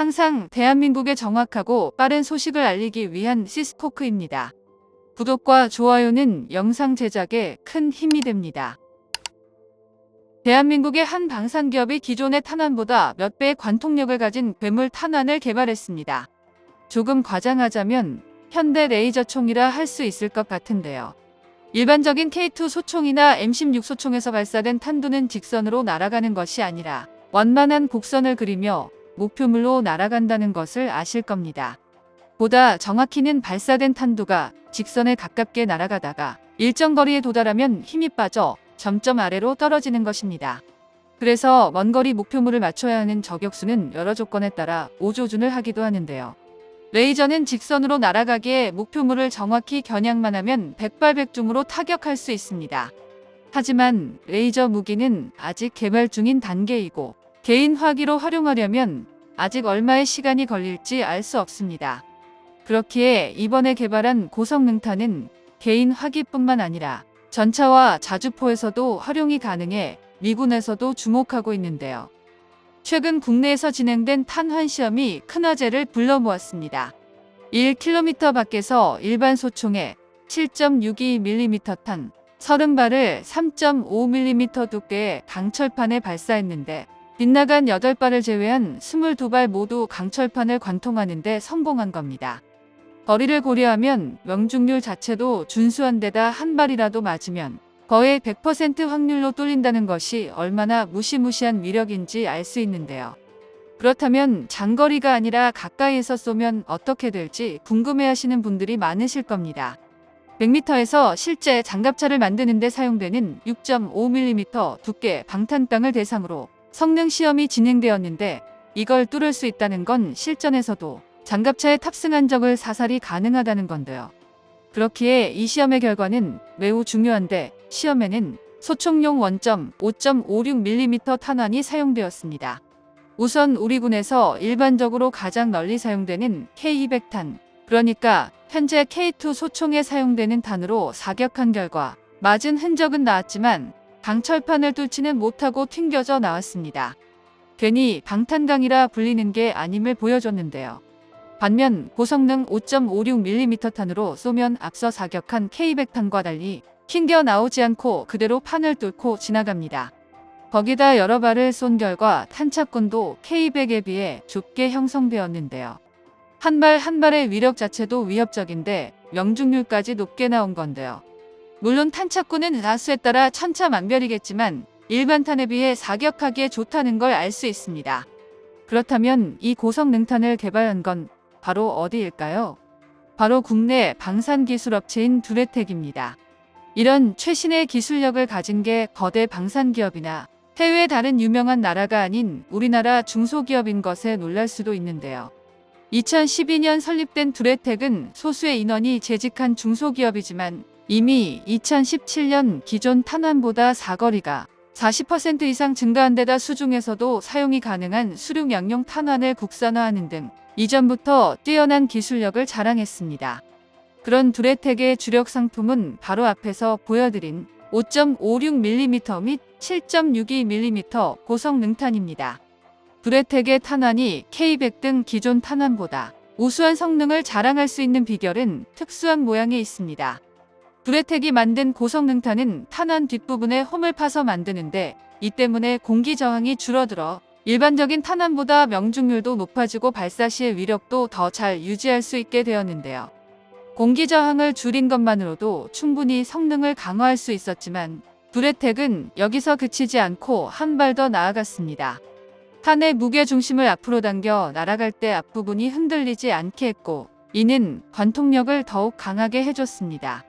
항상 대한민국에 정확하고 빠른 소식을 알리기 위한 시스코크입니다. 구독과 좋아요는 영상 제작에 큰 힘이 됩니다. 대한민국의 한 방산기업이 기존의 탄환보다 몇 배의 관통력을 가진 괴물 탄환을 개발했습니다. 조금 과장하자면 현대 레이저총이라 할 수 있을 것 같은데요. 일반적인 K2 소총이나 M16 소총에서 발사된 탄두는 직선으로 날아가는 것이 아니라 완만한 곡선을 그리며 목표물로 날아간다는 것을 아실 겁니다. 보다 정확히는 발사된 탄두가 직선에 가깝게 날아가다가 일정 거리에 도달하면 힘이 빠져 점점 아래로 떨어지는 것입니다. 그래서 먼 거리 목표물을 맞춰야 하는 저격수는 여러 조건에 따라 오조준을 하기도 하는데요. 레이저는 직선으로 날아가기에 목표물을 정확히 겨냥만 하면 백발백중으로 타격할 수 있습니다. 하지만 레이저 무기는 아직 개발 중인 단계이고 개인 화기로 활용하려면 아직 얼마의 시간이 걸릴지 알 수 없습니다. 그렇기에 이번에 개발한 고성능탄은 개인 화기뿐만 아니라 전차와 자주포에서도 활용이 가능해 미군에서도 주목하고 있는데요. 최근 국내에서 진행된 탄환 시험이 큰 화제를 불러 모았습니다. 1km 밖에서 일반 소총에 7.62mm 탄 30발을 3.5mm 두께의 강철판에 발사했는데 빗나간 8발을 제외한 22발 모두 강철판을 관통하는 데 성공한 겁니다. 거리를 고려하면 명중률 자체도 준수한 데다 한 발이라도 맞으면 거의 100% 확률로 뚫린다는 것이 얼마나 무시무시한 위력인지 알 수 있는데요. 그렇다면 장거리가 아니라 가까이에서 쏘면 어떻게 될지 궁금해하시는 분들이 많으실 겁니다. 100m에서 실제 장갑차를 만드는 데 사용되는 6.5mm 두께 방탄강을 대상으로 성능 시험이 진행되었는데 이걸 뚫을 수 있다는 건 실전에서도 장갑차에 탑승한 적을 사살이 가능하다는 건데요. 그렇기에 이 시험의 결과는 매우 중요한데 시험에는 소총용 원점 5.56mm 탄환이 사용되었습니다. 우선 우리 군에서 일반적으로 가장 널리 사용되는 K200탄, 그러니까 현재 K2 소총에 사용되는 탄으로 사격한 결과 맞은 흔적은 나왔지만 강철판을 뚫지는 못하고 튕겨져 나왔습니다. 괜히 방탄강이라 불리는 게 아님을 보여줬는데요. 반면 고성능 5.56mm 탄으로 쏘면 앞서 사격한 K200탄과 달리 튕겨 나오지 않고 그대로 판을 뚫고 지나갑니다. 거기다 여러 발을 쏜 결과 탄착군도 K200에 비해 좁게 형성되었는데요. 한 발 한 발의 위력 자체도 위협적인데 명중률까지 높게 나온 건데요. 물론 탄착군은 자수에 따라 천차만별이겠지만 일반 탄에 비해 사격하기에 좋다는 걸 알 수 있습니다. 그렇다면 이 고성능탄을 개발한 건 바로 어디일까요? 바로 국내 방산기술업체인 두레텍입니다. 이런 최신의 기술력을 가진 게 거대 방산기업이나 해외의 다른 유명한 나라가 아닌 우리나라 중소기업인 것에 놀랄 수도 있는데요. 2012년 설립된 두레텍은 소수의 인원이 재직한 중소기업이지만 이미 2017년 기존 탄환보다 사거리가 40% 이상 증가한 데다 수중에서도 사용이 가능한 수륙양용 탄환을 국산화하는 등 이전부터 뛰어난 기술력을 자랑했습니다. 그런 두레텍의 주력 상품은 바로 앞에서 보여드린 5.56mm 및 7.62mm 고성능탄입니다. 두레텍의 탄환이 K200 등 기존 탄환보다 우수한 성능을 자랑할 수 있는 비결은 특수한 모양에 있습니다. 두레텍이 만든 고성능탄은 탄환 뒷부분에 홈을 파서 만드는데 이 때문에 공기 저항이 줄어들어 일반적인 탄환보다 명중률도 높아지고 발사 시의 위력도 더 잘 유지할 수 있게 되었는데요. 공기 저항을 줄인 것만으로도 충분히 성능을 강화할 수 있었지만 두레텍은 여기서 그치지 않고 한 발 더 나아갔습니다. 탄의 무게 중심을 앞으로 당겨 날아갈 때 앞부분이 흔들리지 않게 했고 이는 관통력을 더욱 강하게 해줬습니다.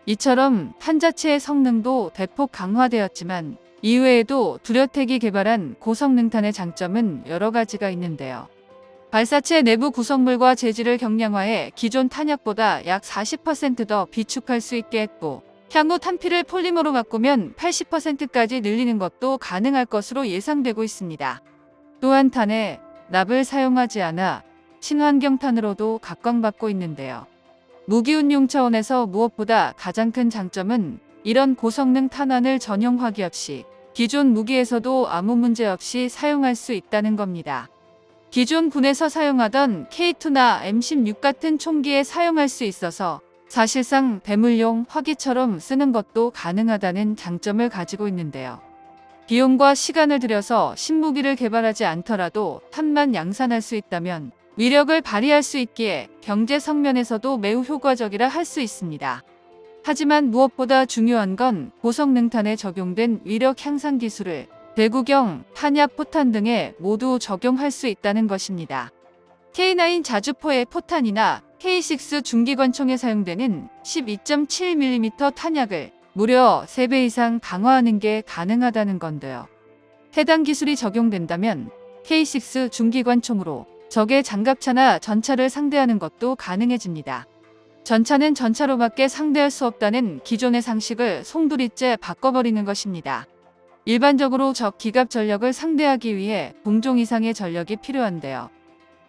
이처럼 탄 자체의 성능도 대폭 강화되었지만 이외에도 두레텍이 개발한 고성능탄의 장점은 여러 가지가 있는데요. 발사체 내부 구성물과 재질을 경량화해 기존 탄약보다 약 40% 더 비축할 수 있게 했고 향후 탄피를 폴리머로 바꾸면 80%까지 늘리는 것도 가능할 것으로 예상되고 있습니다. 또한 탄에 납을 사용하지 않아 친환경탄으로도 각광받고 있는데요. 무기운용 차원에서 무엇보다 가장 큰 장점은 이런 고성능 탄환을 전용화기 없이 기존 무기에서도 아무 문제 없이 사용할 수 있다는 겁니다. 기존 군에서 사용하던 K2나 M16 같은 총기에 사용할 수 있어서 사실상 대물용 화기처럼 쓰는 것도 가능하다는 장점을 가지고 있는데요. 비용과 시간을 들여서 신무기를 개발하지 않더라도 탄만 양산할 수 있다면 위력을 발휘할 수 있기에 경제 측면에서도 매우 효과적이라 할 수 있습니다. 하지만 무엇보다 중요한 건 고성능탄에 적용된 위력 향상 기술을 대구경, 탄약 포탄 등에 모두 적용할 수 있다는 것입니다. K9 자주포의 포탄이나 K6 중기관총에 사용되는 12.7mm 탄약을 무려 3배 이상 강화하는 게 가능하다는 건데요. 해당 기술이 적용된다면 K6 중기관총으로 적의 장갑차나 전차를 상대하는 것도 가능해집니다. 전차는 전차로밖에 상대할 수 없다는 기존의 상식을 송두리째 바꿔버리는 것입니다. 일반적으로 적 기갑 전력을 상대하기 위해 공종 이상의 전력이 필요한데요.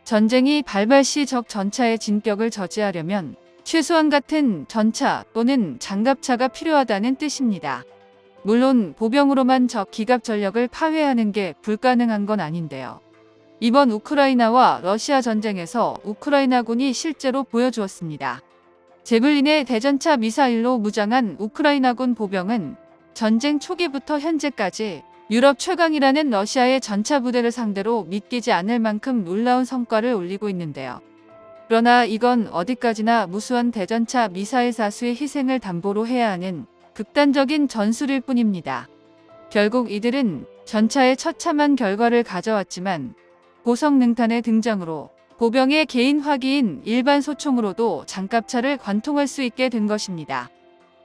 전쟁이 발발 시 적 전차의 진격을 저지하려면 최소한 같은 전차 또는 장갑차가 필요하다는 뜻입니다. 물론 보병으로만 적 기갑 전력을 파괴하는 게 불가능한 건 아닌데요. 이번 우크라이나와 러시아 전쟁에서 우크라이나군이 실제로 보여주었습니다. 제블린의 대전차 미사일로 무장한 우크라이나군 보병은 전쟁 초기부터 현재까지 유럽 최강이라는 러시아의 전차 부대를 상대로 믿기지 않을 만큼 놀라운 성과를 올리고 있는데요. 그러나 이건 어디까지나 무수한 대전차 미사일 사수의 희생을 담보로 해야 하는 극단적인 전술일 뿐입니다. 결국 이들은 전차의 처참한 결과를 가져왔지만 고성능탄의 등장으로 보병의 개인 화기인 일반 소총으로도 장갑차를 관통할 수 있게 된 것입니다.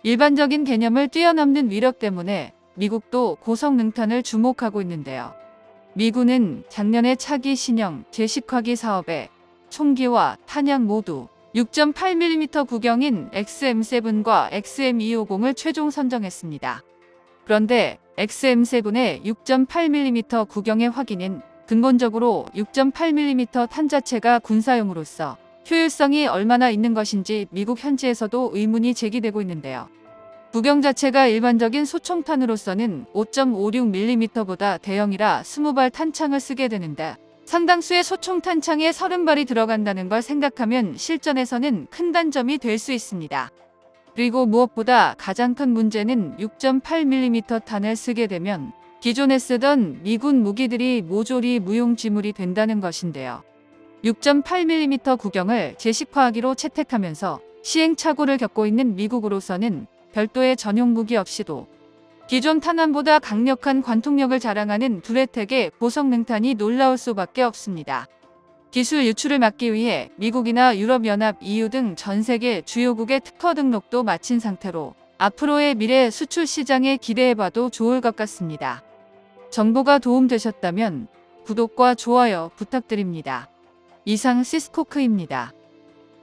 일반적인 개념을 뛰어넘는 위력 때문에 미국도 고성능탄을 주목하고 있는데요. 미군은 작년에 차기 신형 제식화기 사업에 총기와 탄약 모두 6.8mm 구경인 XM7과 XM250을 최종 선정했습니다. 그런데 XM7의 6.8mm 구경의 화기는 근본적으로 6.8mm 탄 자체가 군사용으로서 효율성이 얼마나 있는 것인지 미국 현지에서도 의문이 제기되고 있는데요. 구경 자체가 일반적인 소총탄으로서는 5.56mm보다 대형이라 20발 탄창을 쓰게 되는데 상당수의 소총 탄창에 30발이 들어간다는 걸 생각하면 실전에서는 큰 단점이 될 수 있습니다. 그리고 무엇보다 가장 큰 문제는 6.8mm 탄을 쓰게 되면 기존에 쓰던 미군 무기들이 모조리 무용지물이 된다는 것인데요. 6.8mm 구경을 제식화하기로 채택하면서 시행착오를 겪고 있는 미국으로서는 별도의 전용 무기 없이도 기존 탄환보다 강력한 관통력을 자랑하는 두레텍의 고성능탄이 놀라울 수밖에 없습니다. 기술 유출을 막기 위해 미국이나 유럽연합, EU 등 전 세계 주요국의 특허 등록도 마친 상태로 앞으로의 미래 수출 시장에 기대해봐도 좋을 것 같습니다. 정보가 도움되셨다면 구독과 좋아요 부탁드립니다. 이상 시스코크입니다.